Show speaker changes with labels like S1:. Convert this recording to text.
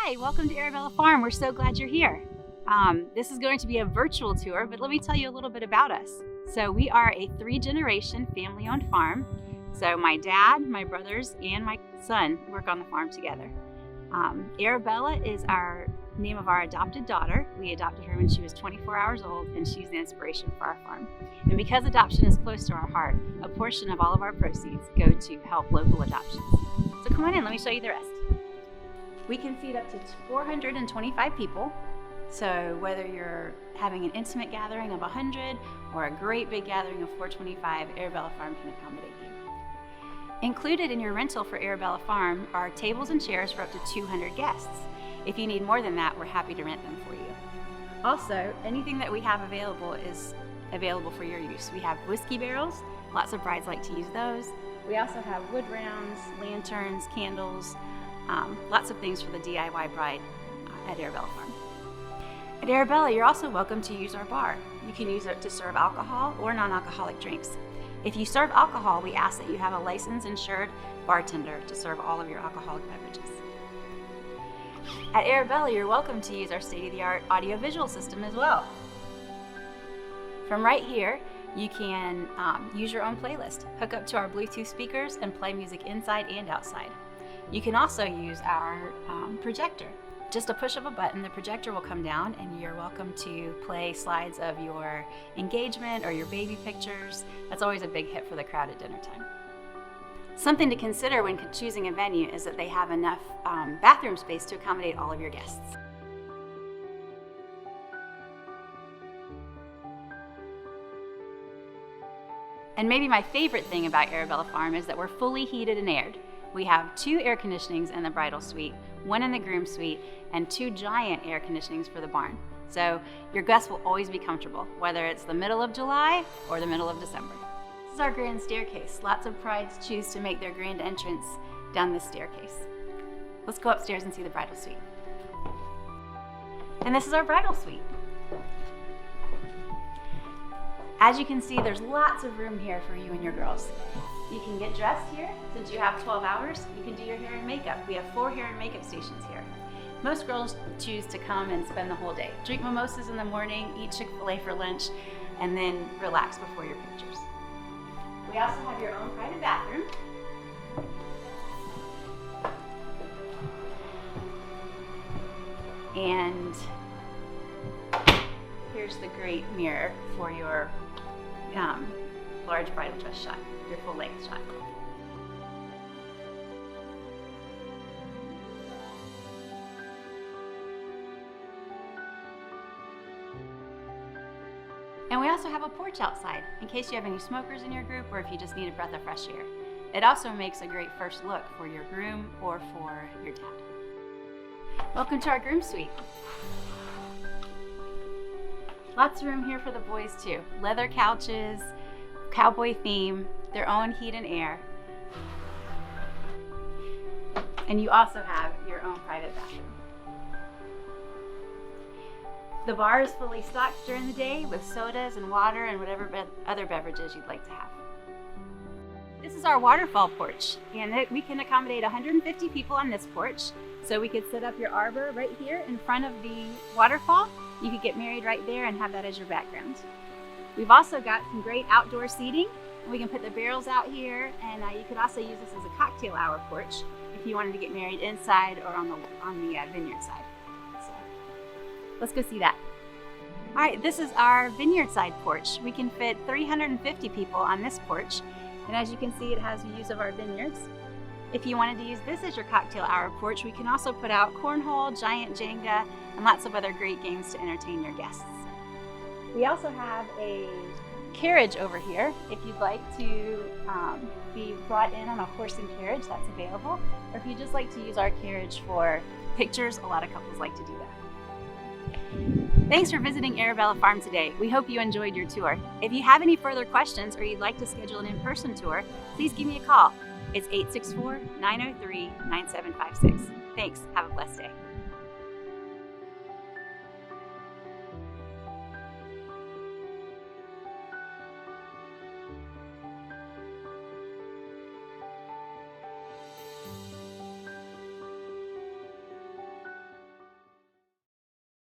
S1: Hi, welcome to Arabella Farm. We're so glad you're here. This is going to be a virtual tour, but let me tell you a little bit about us. So we are a 3-generation family-owned farm. So my dad, my brothers, and my son work on the farm together. Arabella is our name of our adopted daughter. We adopted her when she was 24 hours old, and she's the inspiration for our farm. And because adoption is close to our heart, a portion of all of our proceeds go to help local adoptions. So come on in, let me show you the rest. We can feed up to 425 people. So whether you're having an intimate gathering of 100 or a great big gathering of 425, Arabella Farm can accommodate you. Included in your rental for Arabella Farm are tables and chairs for up to 200 guests. If you need more than that, we're happy to rent them for you. Also, anything that we have available is available for your use. We have whiskey barrels, lots of brides like to use those. We also have wood rounds, lanterns, candles, lots of things for the DIY bride at Arabella Farm. At Arabella, you're also welcome to use our bar. You can use it to serve alcohol or non-alcoholic drinks. If you serve alcohol, we ask that you have a licensed, insured bartender to serve all of your alcoholic beverages. At Arabella, you're welcome to use our state-of-the-art audio-visual system as well. From right here, you can use your own playlist, hook up to our Bluetooth speakers, and play music inside and outside. You can also use our projector. Just a push of a button, the projector will come down, and you're welcome to play slides of your engagement or your baby pictures. That's always a big hit for the crowd at dinner time. Something to consider when choosing a venue is that they have enough bathroom space to accommodate all of your guests. And maybe my favorite thing about Arabella Farm is that we're fully heated and aired. We have 2 air conditionings in the bridal suite, 1 in the groom suite, and 2 giant air conditionings for the barn. So your guests will always be comfortable, whether it's the middle of July or the middle of December. This is our grand staircase. Lots of brides choose to make their grand entrance down this staircase. Let's go upstairs and see the bridal suite. And this is our bridal suite. As you can see, there's lots of room here for you and your girls. You can get dressed here. Since you have 12 hours, you can do your hair and makeup. We have 4 hair and makeup stations here. Most girls choose to come and spend the whole day. Drink mimosas in the morning, eat Chick-fil-A for lunch, and then relax before your pictures. We also have your own private bathroom. And here's the great mirror for your large bridal dress shot, your full length shot. And we also have a porch outside in case you have any smokers in your group or if you just need a breath of fresh air. It also makes a great first look for your groom or for your dad. Welcome to our groom suite. Lots of room here for the boys too. Leather couches, cowboy theme, their own heat and air. And you also have your own private bathroom. The bar is fully stocked during the day with sodas and water and whatever other beverages you'd like to have. This is our waterfall porch, and we can accommodate 150 people on this porch. So we could set up your arbor right here in front of the waterfall. You could get married right there and have that as your background. We've also got some great outdoor seating. We can put the barrels out here, and you could also use this as a cocktail hour porch if you wanted to get married inside or on the vineyard side. So let's go see that. All right, this is our vineyard side porch. We can fit 350 people on this porch, and as you can see, it has views of our vineyards. If you wanted to use this as your cocktail hour porch, we can also put out cornhole, giant Jenga, and lots of other great games to entertain your guests. We also have a carriage over here. If you'd like to be brought in on a horse and carriage, that's available. Or if you just like to use our carriage for pictures, a lot of couples like to do that. Thanks for visiting Arabella Farm today. We hope you enjoyed your tour. If you have any further questions or you'd like to schedule an in-person tour, please give me a call. It's 864-903-9756. Thanks. Have a blessed day.